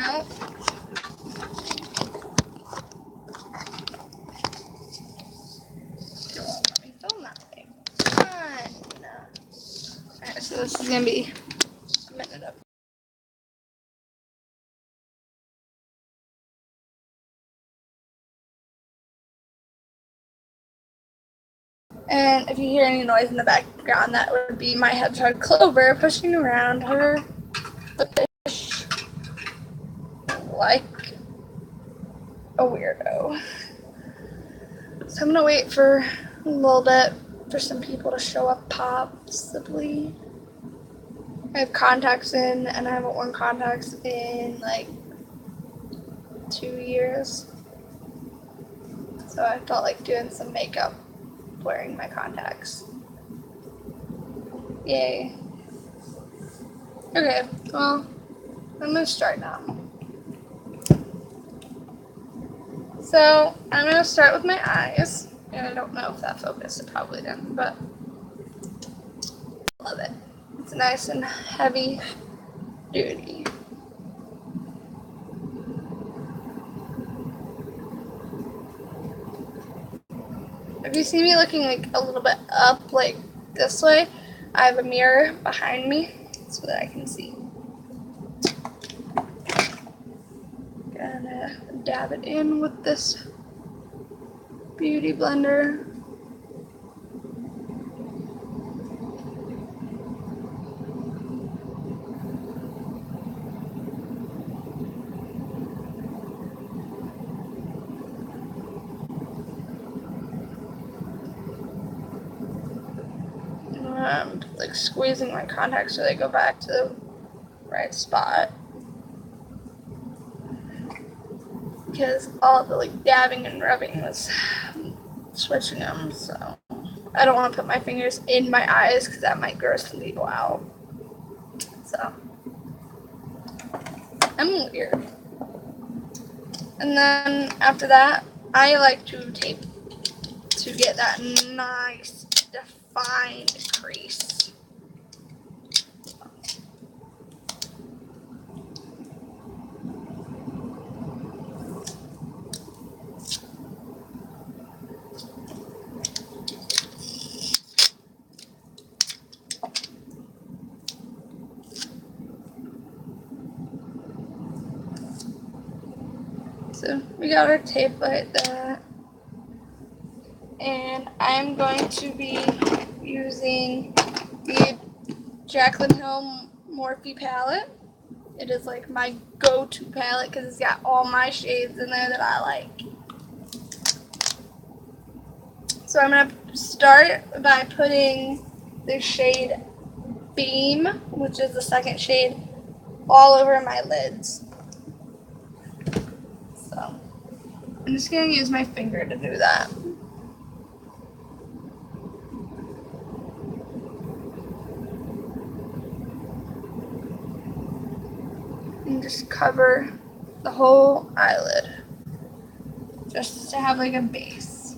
out. Let me film that thing. Fun. Alright, so this is gonna be a minute up. And if you hear any noise in the background, that would be my hedgehog Clover pushing around her fish like a weirdo. So I'm gonna wait for a little bit for some people to show up possibly. I have contacts in, and I haven't worn contacts in like 2 years. So I felt like doing some makeup wearing my contacts. Yay. Okay, well, I'm gonna start now. So I'm gonna start with my eyes, and I don't know if that focused, it probably didn't, but I love it. It's nice and heavy duty. If you see me looking like a little bit up, like this way, I have a mirror behind me so that I can see. Gonna dab it in with this beauty blender. I'm like squeezing my contacts so they go back to the right spot. Because all the like dabbing and rubbing was switching them, so I don't want to put my fingers in my eyes because that might gross some people out. So I'm weird. And then after that, I like to tape to get that nice defined crease. So we got our tape like that. And I'm going to be using the Jaclyn Hill Morphe palette. It is like my go-to palette because it's got all my shades in there that I like. So I'm going to start by putting the shade Beam, which is the second shade, all over my lids. So I'm just going to use my finger to do that. And just cover the whole eyelid, just to have like a base.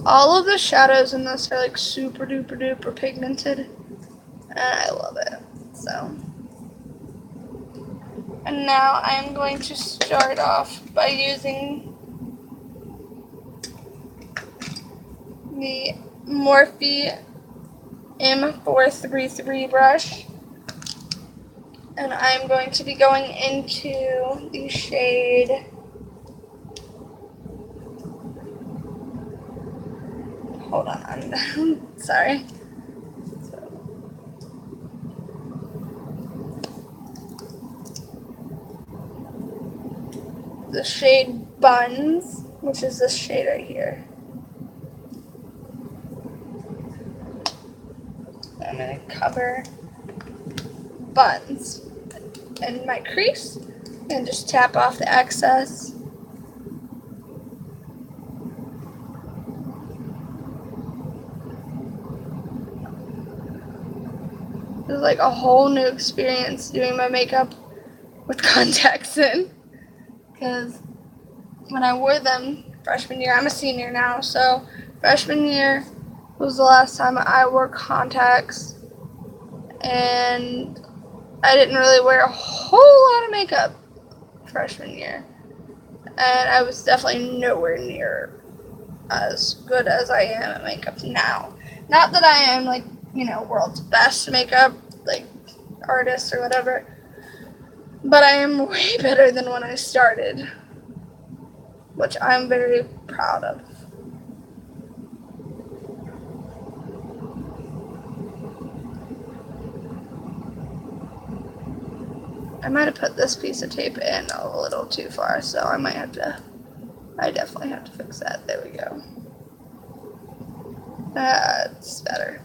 All of the shadows in this are like super duper duper pigmented, and I love it. So, and now I'm going to start off by using the Morphe M433 brush, and I'm going to be going into the shade hold on sorry. The shade Buns, which is this shade right here. I'm going to cover Buns in my crease and just tap off the excess. It was like a whole new experience doing my makeup with contacts in, because when I wore them freshman year, I'm a senior now, so freshman year was the last time I wore contacts, and I didn't really wear a whole lot of makeup freshman year, and I was definitely nowhere near as good as I am at makeup now. Not that I am like, world's best makeup like artist or whatever, but I am way better than when I started, which I'm very proud of. I might have put this piece of tape in a little too far, so I definitely have to fix that. There we go. That's better.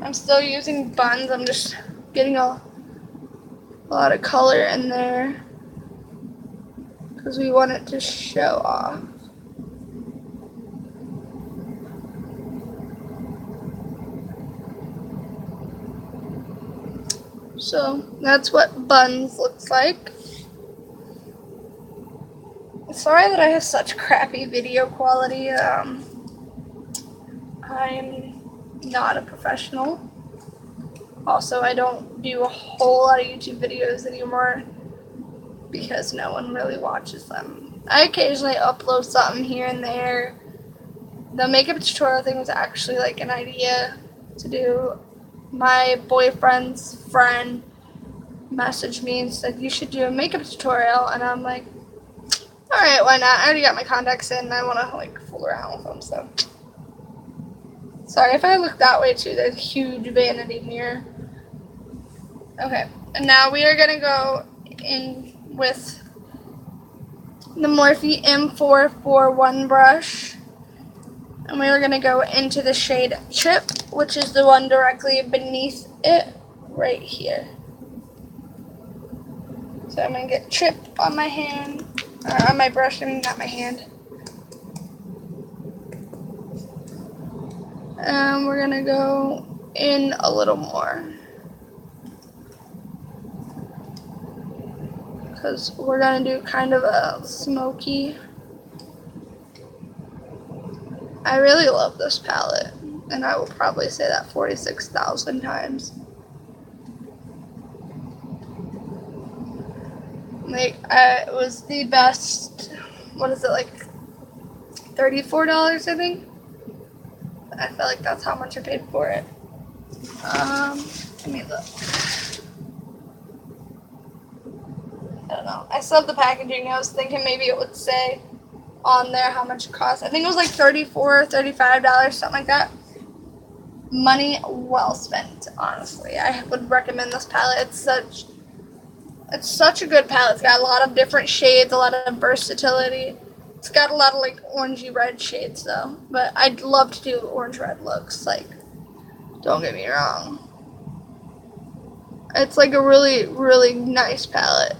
I'm still using buns. I'm just getting a lot of color in there because we want it to show off. So that's what buns looks like. Sorry that I have such crappy video quality. I'm not a professional. Also, I don't do a whole lot of YouTube videos anymore because no one really watches them. I occasionally upload something here and there. The makeup tutorial thing was actually like an idea to do. My boyfriend's friend messaged me and said, you should do a makeup tutorial, and I'm like, alright, why not? I already got my contacts in and I want to like fool around with them, so. Sorry if I look that way too, there's a huge vanity mirror. Okay, and now we are going to go in with the Morphe M441 brush, and we are going to go into the shade Chip, which is the one directly beneath it, right here. So I'm going to get Chip on my hand, or on my brush, I mean not my hand. And we're going to go in a little more, because we're going to do kind of a smoky. I really love this palette, and I will probably say that 46,000 times. Like, it was the best, what is it, like $34, I think? I feel like that's how much I paid for it. Let me look. I don't know. I still have the packaging. I was thinking maybe it would say on there how much it cost. I think it was like $34, $35, something like that. Money well spent, honestly. I would recommend this palette. It's such a good palette. It's got a lot of different shades, a lot of versatility. It's got a lot of like orangey red shades though. But I'd love to do orange red looks. Like, don't get me wrong. It's like a really, really nice palette.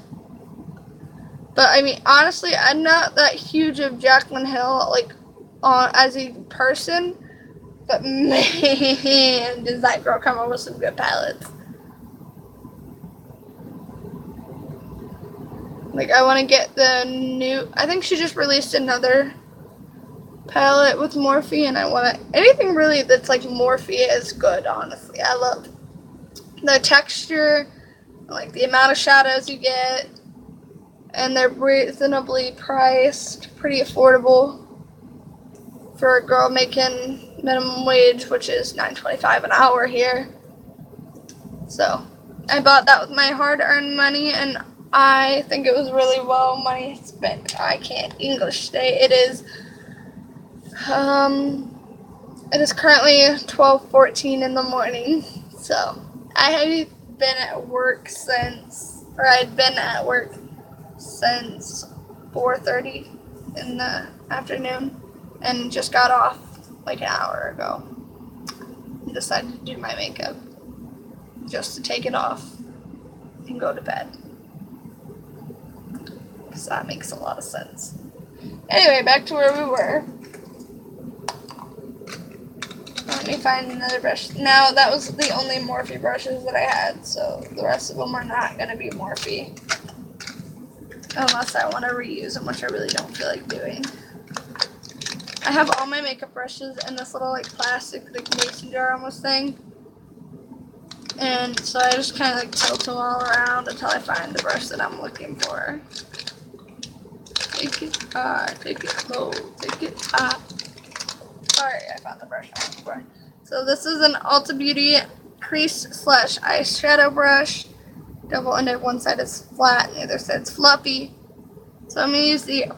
But I mean, honestly, I'm not that huge of Jaclyn Hill, like, as a person. But man, does that girl come up with some good palettes. Like, I want to get the new, I think she just released another palette with Morphe, and I want to, anything really that's like Morphe is good, honestly. I love the texture, like the amount of shadows you get, and they're reasonably priced, pretty affordable for a girl making minimum wage, which is $9.25 an hour here. So I bought that with my hard-earned money, and I think it was really well money spent. I can't English today. It is currently 12:14 in the morning. So I have been at work since, or I'd been at work since 4:30 in the afternoon, and just got off like an hour ago. And decided to do my makeup just to take it off and go to bed. So that makes a lot of sense. Anyway, back to where we were. Let me find another brush. Now, that was the only Morphe brushes that I had, so the rest of them are not going to be Morphe. Unless I want to reuse them, which I really don't feel like doing. I have all my makeup brushes in this little like plastic like mason jar almost thing. And so I just kind of like tilt them all around until I find the brush that I'm looking for. Take it high, take it low, take it high. Alright, I found the brush I'm looking for. So this is an Ulta Beauty crease slash eyeshadow brush. Double-ended, one side is flat and the other side's fluffy. So I'm going to use the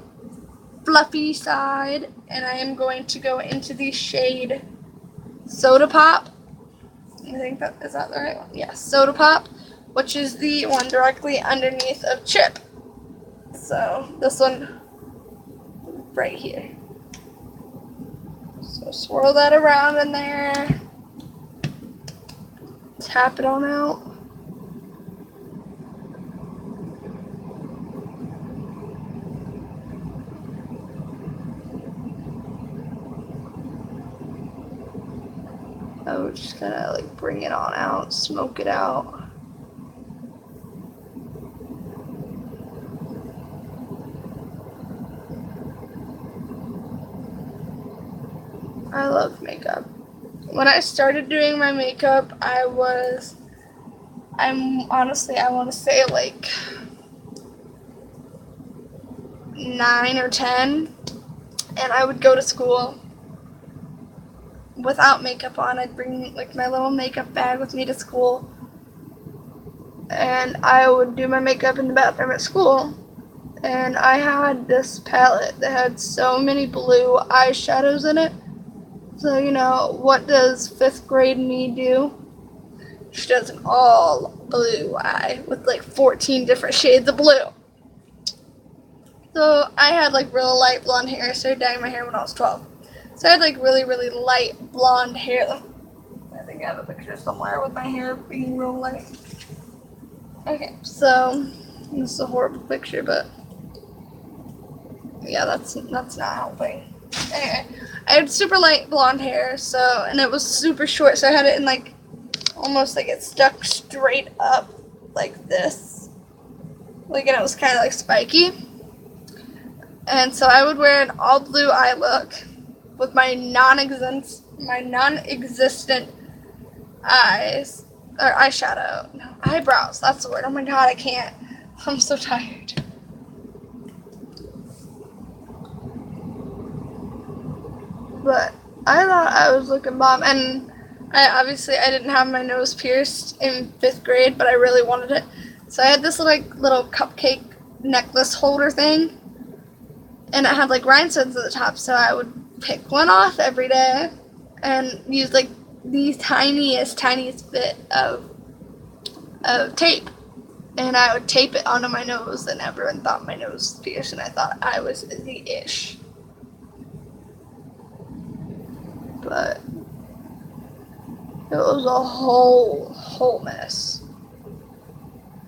fluffy side, and I am going to go into the shade Soda Pop. I think is that the right one? Yes, Soda Pop, which is the one directly underneath of Chip. So this one right here. So swirl that around in there. Tap it on out. I would just kind of like bring it on out, smoke it out. I love makeup. When I started doing my makeup, I'm honestly, I want to say like 9 or 10, and I would go to school without makeup on. I'd bring like my little makeup bag with me to school, and I would do my makeup in the bathroom at school. And I had this palette that had so many blue eyeshadows in it. So, you know, what does 5th grade me do? She does an all blue eye with like 14 different shades of blue. So I had like real light blonde hair. I started dyeing my hair when I was 12. So I had like really, really light blonde hair. I think I have a picture somewhere with my hair being real light. Okay, so this is a horrible picture, but yeah, that's not helping. Anyway, I had super light blonde hair, so, and it was super short, so I had it in like almost like it stuck straight up like this, like, and it was kind of like spiky. And so I would wear an all blue eye look with my non-existent eyes, or eyeshadow, no, eyebrows, that's the word. Oh my god, I can't. I'm so tired. But I thought I was looking bomb, and I didn't have my nose pierced in 5th grade, but I really wanted it. So I had this little cupcake necklace holder thing, and it had like rhinestones at the top, so I would pick one off every day and use like the tiniest bit of tape, and I would tape it onto my nose, and everyone thought my nose was pierced, and I thought I was the ish. But it was a whole mess.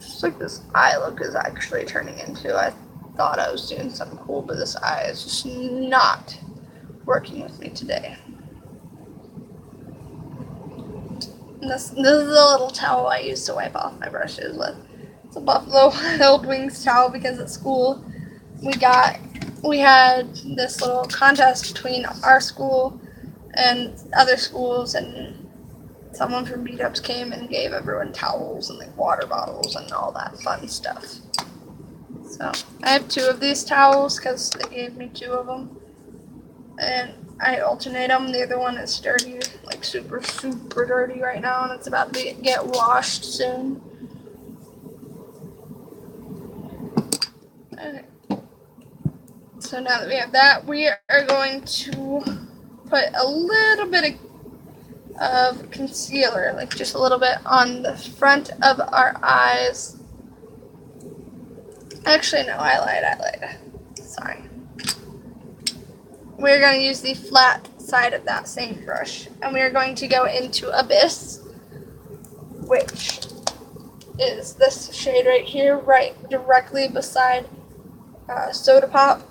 Just like this eye look is actually turning into. I thought I was doing something cool, but this eye is just not working with me today. And this is a little towel I use to wipe off my brushes with. It's a Buffalo Wild Wings towel because at school we had this little contest between our school and other schools, and someone from Beat-Ups came and gave everyone towels and like water bottles and all that fun stuff. So I have 2 of these towels because they gave me 2 of them, and I alternate them. The other one is dirty, like super dirty right now, and it's about to get washed soon. Okay. So now that we have that, we are going to put a little bit of concealer, like just a little bit on the front of our eyes. Actually, no, I lied. Sorry. We're going to use the flat side of that same brush, and we are going to go into Abyss, which is this shade right here, right directly beside Soda Pop.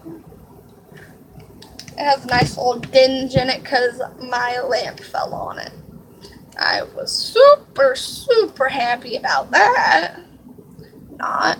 It has a nice little dinge in it because my lamp fell on it. I was super happy about that. Not.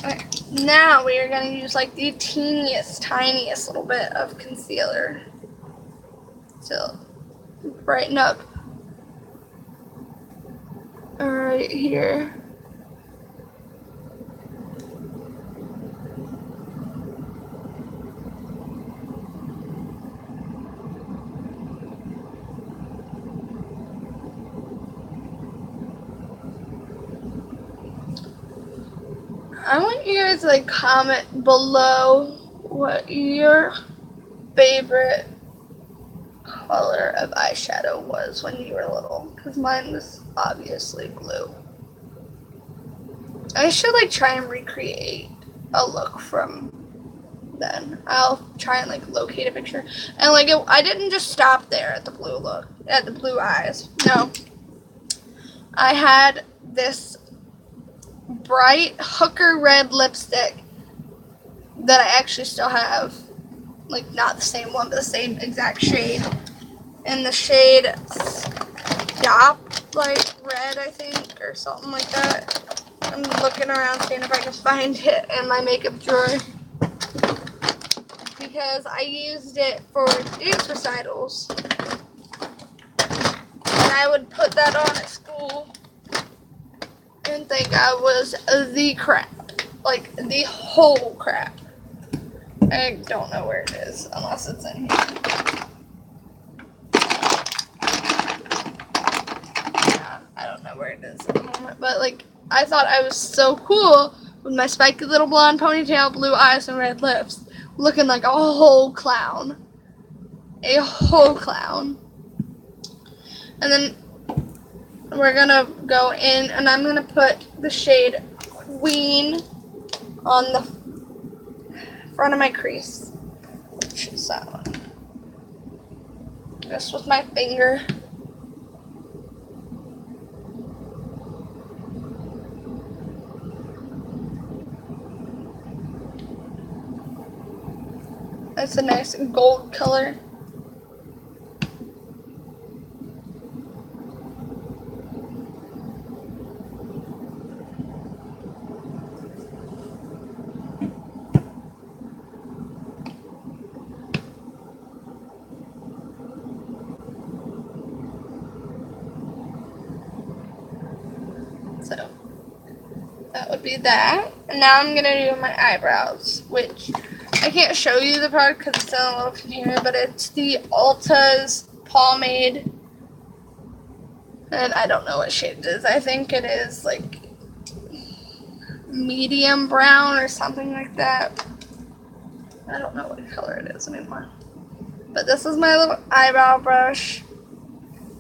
Okay, now we are going to use like the teeniest, tiniest little bit of concealer to brighten up right here. I want you guys to like comment below what your favorite color of eyeshadow was when you were little, because mine was obviously blue. I should like try and recreate a look from then. I'll try and like locate a picture, and like I didn't just stop there at the blue look, at the blue eyes. No, I had this bright hooker red lipstick that I actually still have, like not the same one, but the same exact shade, in the shade Stop Light Red, I think, or something like that. I'm looking around seeing if I can find it in my makeup drawer, because I used it for dance recitals, and I would put that on at school and think I was the crap, like the whole crap. I don't know where it is, unless it's in here. Yeah, I don't know where it is at the moment, but like, I thought I was so cool with my spiky little blonde ponytail, blue eyes, and red lips, looking like a whole clown. A whole clown. And then we're gonna go in, and I'm gonna put the shade Queen on the front of my crease. Which is that one. Just with my finger. That's a nice gold color. So that would be that. And now I'm gonna do my eyebrows, which I can't show you the product because it's in a little container, but it's the Ulta's pomade, and I don't know what shade it is. I think it is like medium brown or something like that. I don't know what color it is anymore. But this is my little eyebrow brush.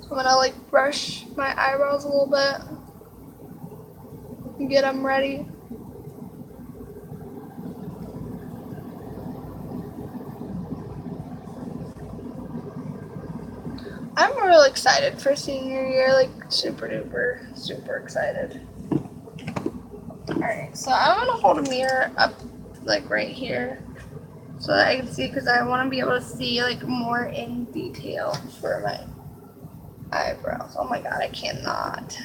So I'm gonna like brush my eyebrows a little bit and get them ready. I'm real excited for senior year, like super duper, super excited. Alright, so I'm gonna hold a mirror up like right here so that I can see, because I want to be able to see like more in detail for my eyebrows. Oh my god, I cannot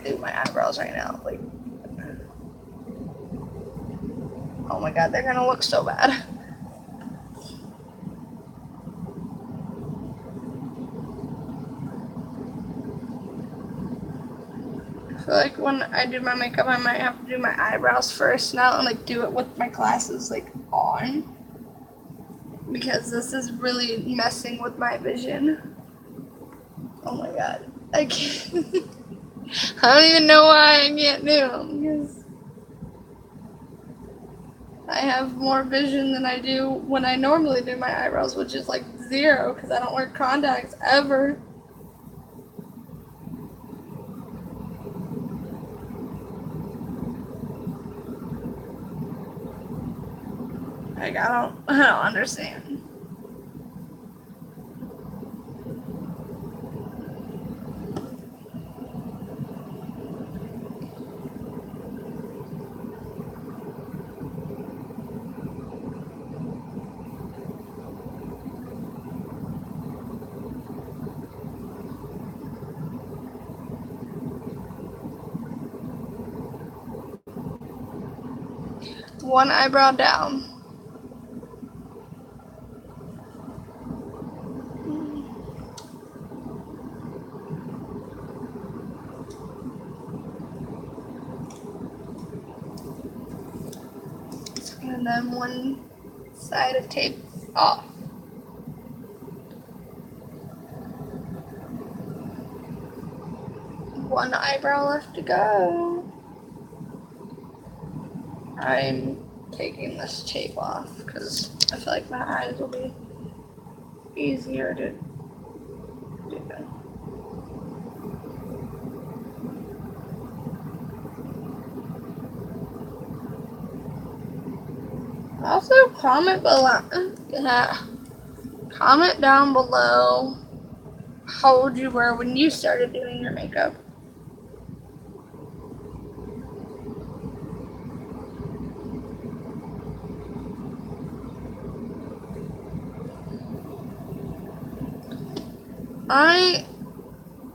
do my eyebrows right now. Like, oh my god, they're gonna look so bad. I feel like when I do my makeup, I might have to do my eyebrows first now and like do it with my glasses like on, because this is really messing with my vision. Oh my god, I can't. I don't even know why I can't do them, because I have more vision than I do when I normally do my eyebrows, which is like 0 because I don't wear contacts ever. Like, I don't understand. one eyebrow down. And then one side of tape off. One eyebrow left to go. I'm taking this tape off because I feel like my eyes will be easier to do. Also, comment down below how old you were when you started doing your makeup. I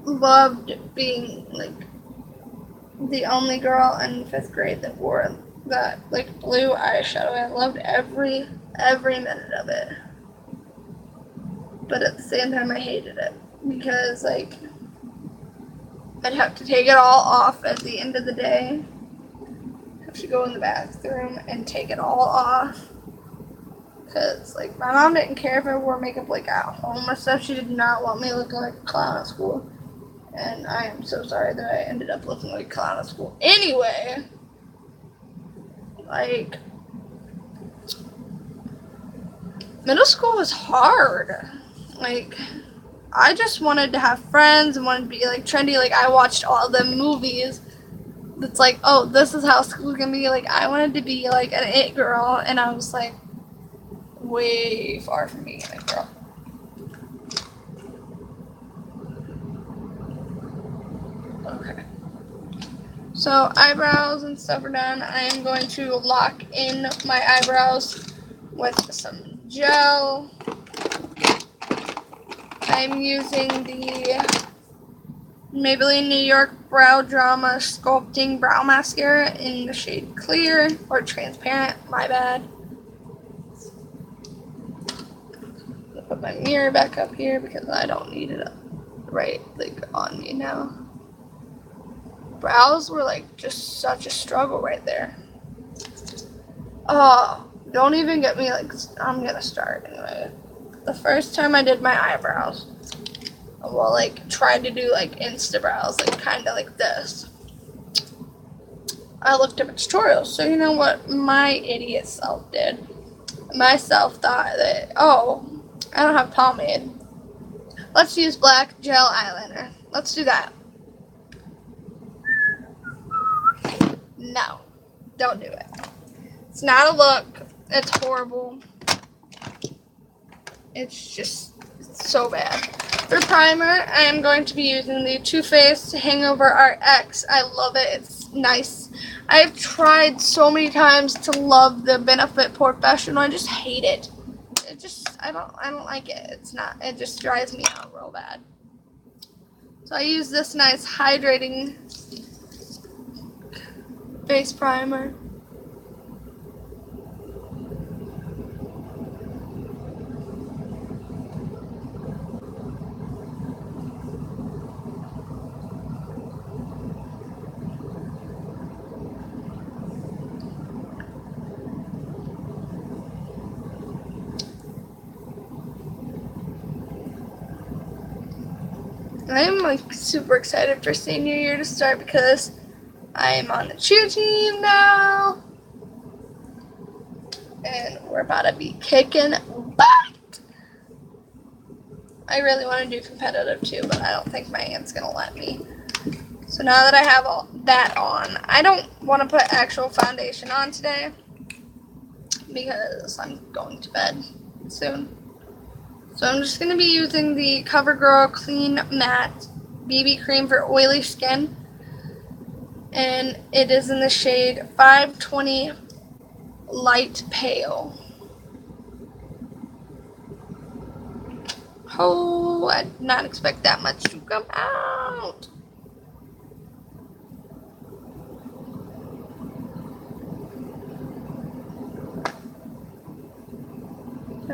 loved being like the only girl in 5th grade that wore that like blue eyeshadow. I loved every minute of it. But at the same time I hated it because like I'd have to take it all off at the end of the day. Have to go in the bathroom and take it all off. Because, like, my mom didn't care if I wore makeup, like, at home or stuff. She did not want me looking like a clown at school. And I am so sorry that I ended up looking like a clown at school. Anyway, like, middle school was hard. Like, I just wanted to have friends and wanted to be, like, trendy. Like, I watched all the movies that's like, oh, this is how school can be. Like, I wanted to be, like, an it girl. And I was, like, way far from being a girl. Okay. So eyebrows and stuff are done. I am going to lock in my eyebrows with some gel. I'm using the Maybelline New York Brow Drama Sculpting Brow Mascara in the shade Clear, or Transparent, my bad. Put my mirror back up here because I don't need it right like on me now. Brows were like just such a struggle right there. Oh, don't even get me like, I'm gonna start anyway. The first time I did my eyebrows, well, like tried to do like Insta brows, like kind of like this. I looked up a tutorial, so you know what my idiot self did? Myself thought that, oh, I don't have pomade. Let's use black gel eyeliner. Let's do that. No, don't do it. It's not a look. It's horrible. It's just so bad. For primer, I am going to be using the Too Faced Hangover RX. I love it. It's nice. I've tried so many times to love the Benefit Professional. I just hate it. I don't like it. It just drives me out real bad. So I use this nice hydrating face primer. I'm like super excited for senior year to start because I'm on the cheer team now. And we're about to be kicking butt. I really want to do competitive too, but I don't think my aunt's going to let me. So now that I have all that on, I don't want to put actual foundation on today because I'm going to bed soon. So I'm just going to be using the CoverGirl Clean Matte BB Cream for oily skin. And it is in the shade 520 Light Pale. Oh, I did not expect that much to come out.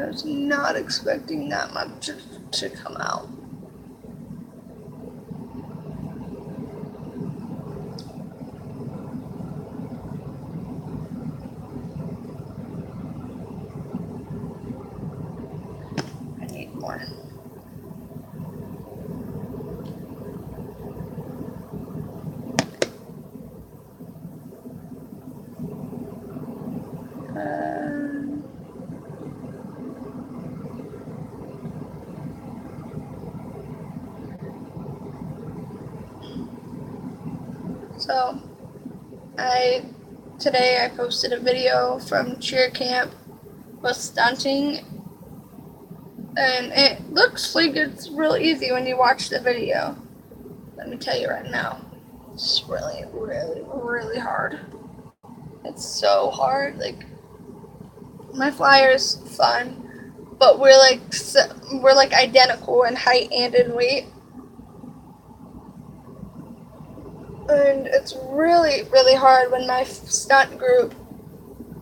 I was not expecting that much to come out. I need more. So, today I posted a video from cheer camp with stunting, and it looks like it's real easy when you watch the video. Let me tell you right now, it's really, really, really hard. It's so hard. Like, my flyer's fun, but we're like identical in height and in weight. And it's really, really hard when my stunt group,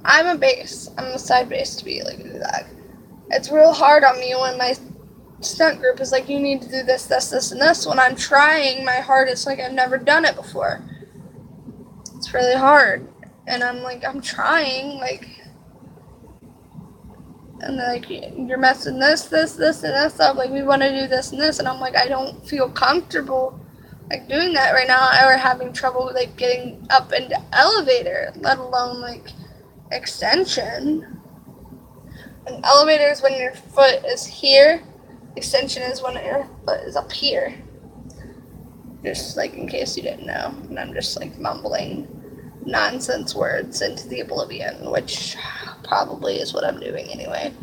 I'm a side base to be like exact. It's real hard on me when my stunt group is like, you need to do this, this, this, and this, when I'm trying my hardest like I've never done it before. It's really hard. And I'm like, I'm trying, like, and like, you're messing this, and this up, like, we want to do this and this, and I'm like, I don't feel comfortable like doing that right now. Or having trouble like getting up into elevator, let alone like extension. An elevator is when your foot is here. Extension is when your foot is up here. Just like in case you didn't know. And I'm just like mumbling nonsense words into the oblivion, which probably is what I'm doing anyway.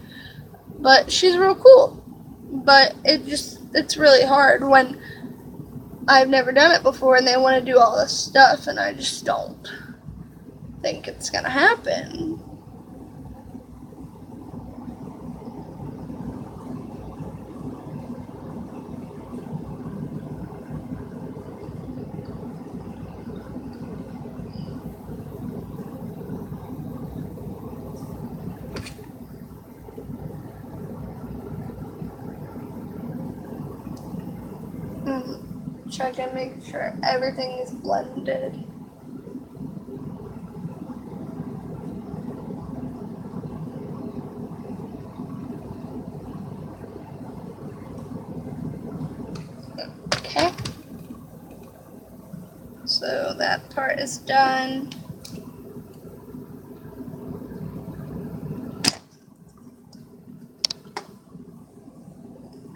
But she's real cool. But it's really hard when I've never done it before and they want to do all this stuff and I just don't think it's gonna happen. Check and make sure everything is blended. Okay. So that part is done.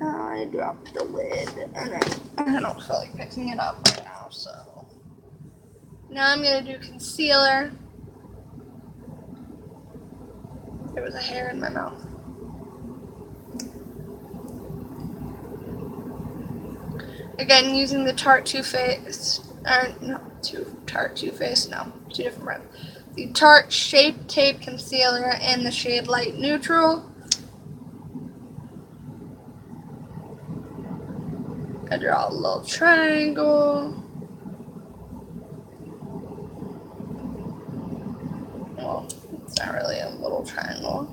I dropped the lid and I don't feel like picking it up right now, so now I'm gonna do concealer. There was a hair in my mouth. Again, using the Tarte Too Faced, two different brands. The Tarte Shape Tape Concealer in the shade Light Neutral. I draw a little triangle. Well, it's not really a little triangle.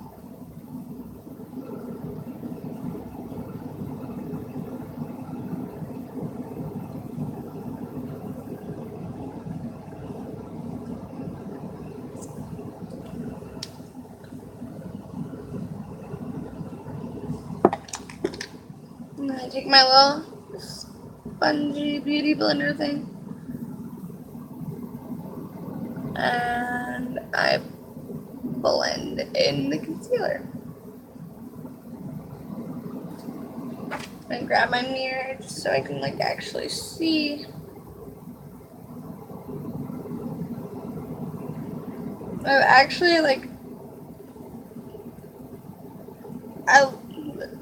And then I take my little spongy beauty blender thing and I blend in the concealer. And grab my mirror just so I can like actually see.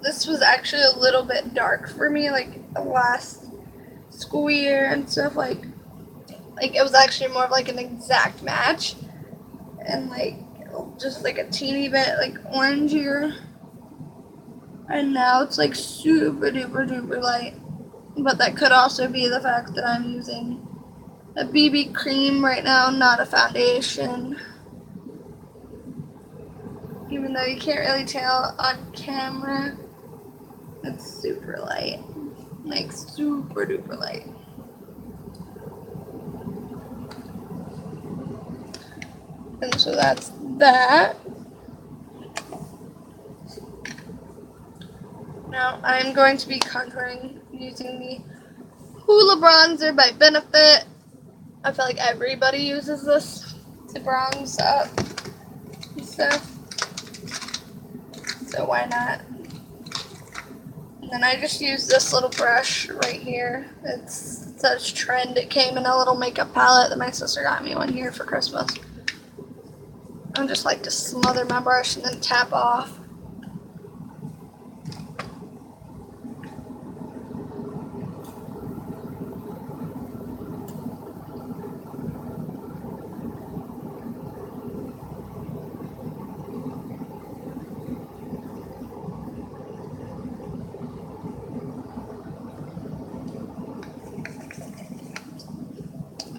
This was actually a little bit dark for me, like the last school year and stuff, like it was actually more of like an exact match and like just like a teeny bit like orangier, and now it's like super duper light. But that could also be the fact that I'm using a BB cream right now, not a foundation. even though you can't really tell on camera. It's super light, like super duper light. And so that's that. Now I'm going to be contouring using the Hoola Bronzer by Benefit. I feel like everybody uses this to bronze up and stuff. So why not? And then I just use this little brush right here. It's such trend. It came in a little makeup palette that my sister got me one year for Christmas. I just like to smother my brush and then tap off.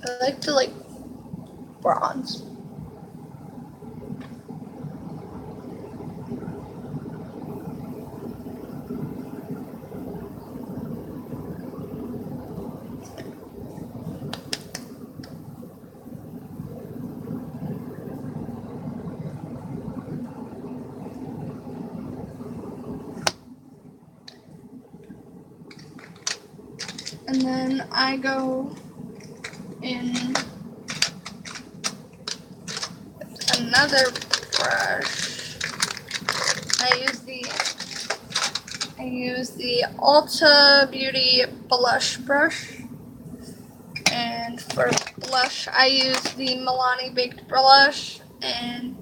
I like to like bronze. And then I go in another brush. I use the Ulta Beauty blush brush. And for blush, I use the Milani Baked Blush, and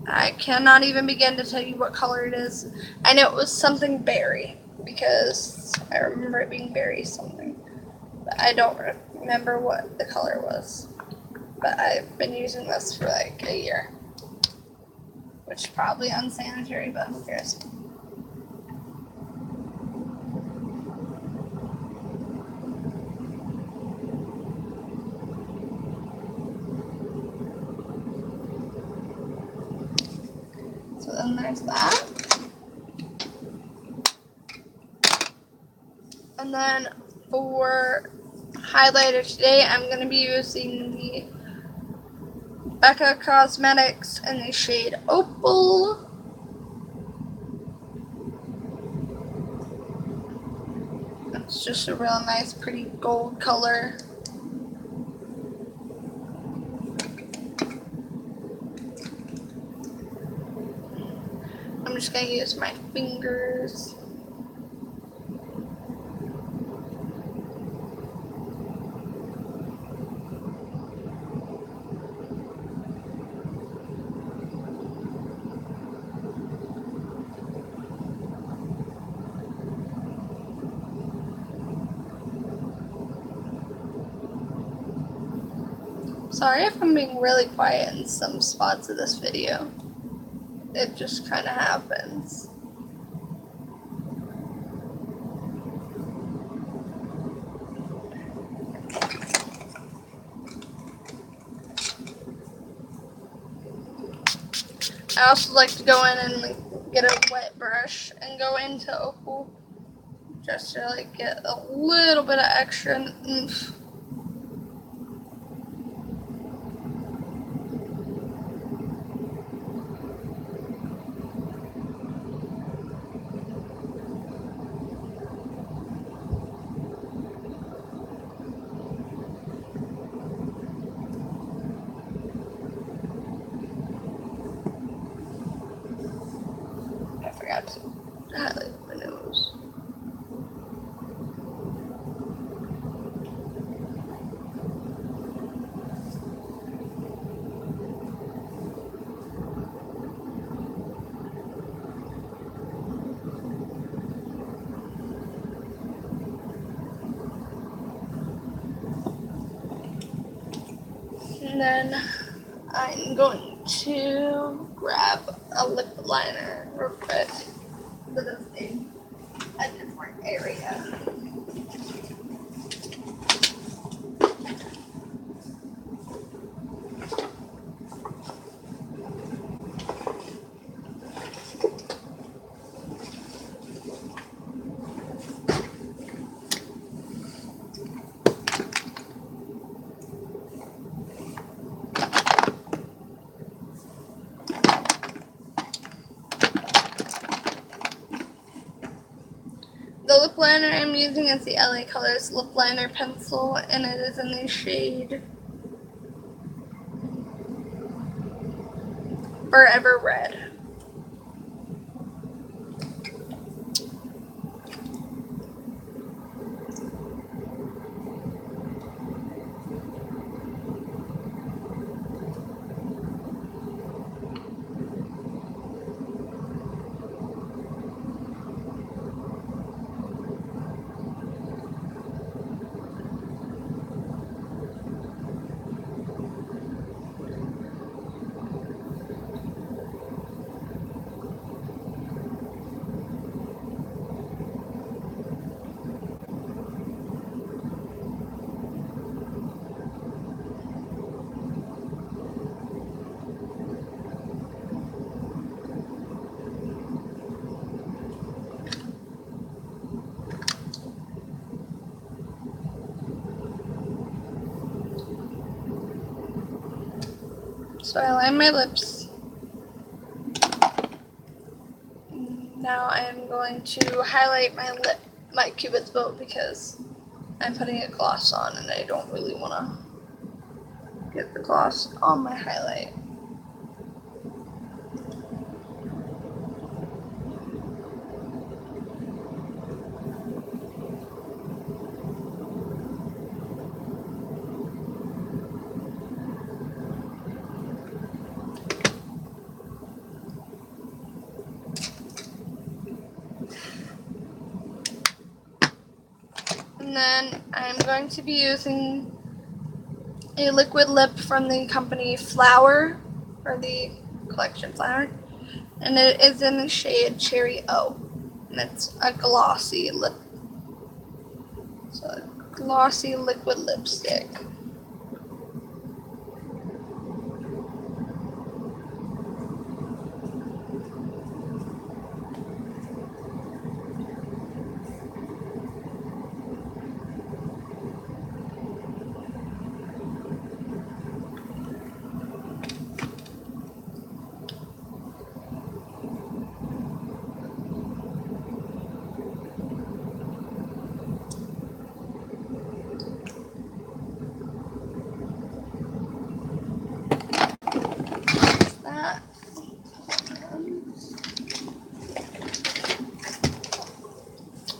I cannot even begin to tell you what color it is. I know it was something berry, because I remember it being berry something. But I don't remember what the color was. But I've been using this for like a year. Which is probably unsanitary, but who cares? So then there's that. And then for highlighter today, I'm going to be using the Becca Cosmetics in the shade Opal. It's just a real nice, pretty gold color. I'm just going to use my fingers. Sorry if I'm being really quiet in some spots of this video. It just kind of happens. I also like to go in and like get a wet brush and go into Opal just to like get a little bit of extra oomph. I forgot to highlight my nose. And then I'm going to grab a lip liner real quick for this in a different area. lip liner I'm using is the LA Colors lip liner pencil, and it is in the shade Forever Red. So I line my lips. Now I'm going to highlight my Cupid's bow, because I'm putting a gloss on and I don't really want to get the gloss on my highlight. And then I'm going to be using a liquid lip from the company Flower, or the collection Flower, and it is in the shade Cherry O, and it's a glossy lip, so a glossy liquid lipstick. That.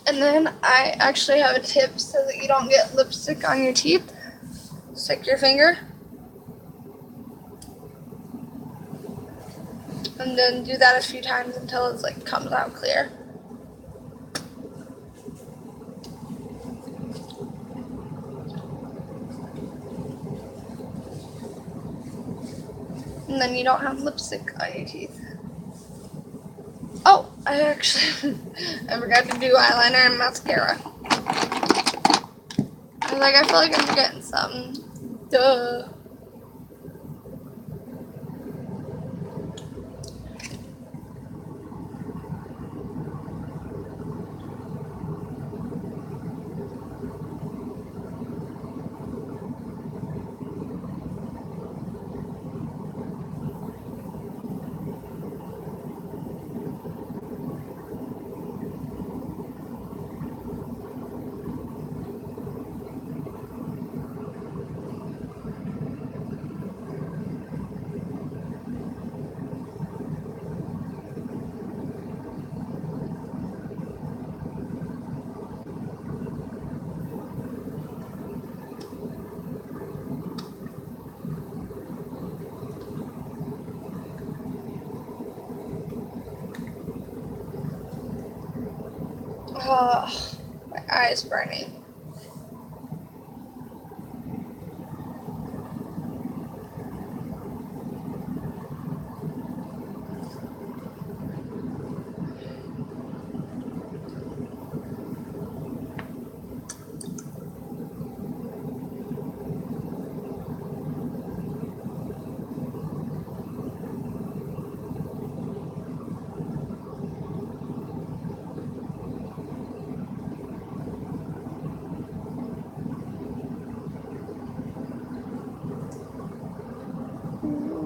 And then I actually have a tip so that you don't get lipstick on your teeth. Stick your finger, and then do that a few times until it's like comes out clear. And then you don't have lipstick on your teeth. Oh, I actually I forgot to do eyeliner and mascara. I feel like I'm forgetting something. Duh. Oh, my eye's burning.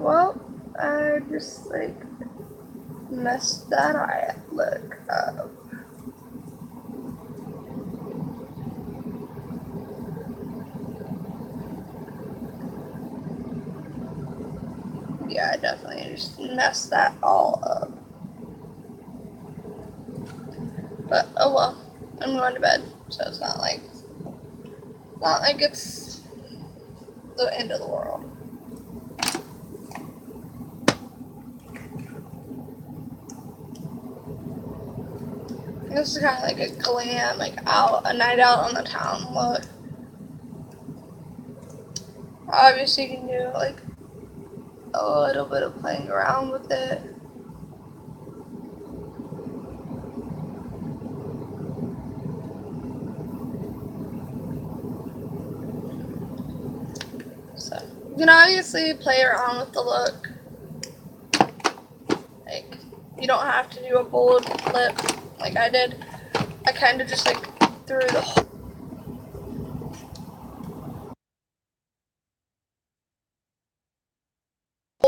Well, I just messed that eye look up. yeah, I definitely just messed that all up. But oh well, I'm going to bed, so it's not like it's the end of the world. This is kind of like a glam, like a night out on the town look. Obviously, you can do like a little bit of playing around with it. So you can obviously play around with the look. Like, you don't have to do a bold lip like I did. I kind of just like threw the whole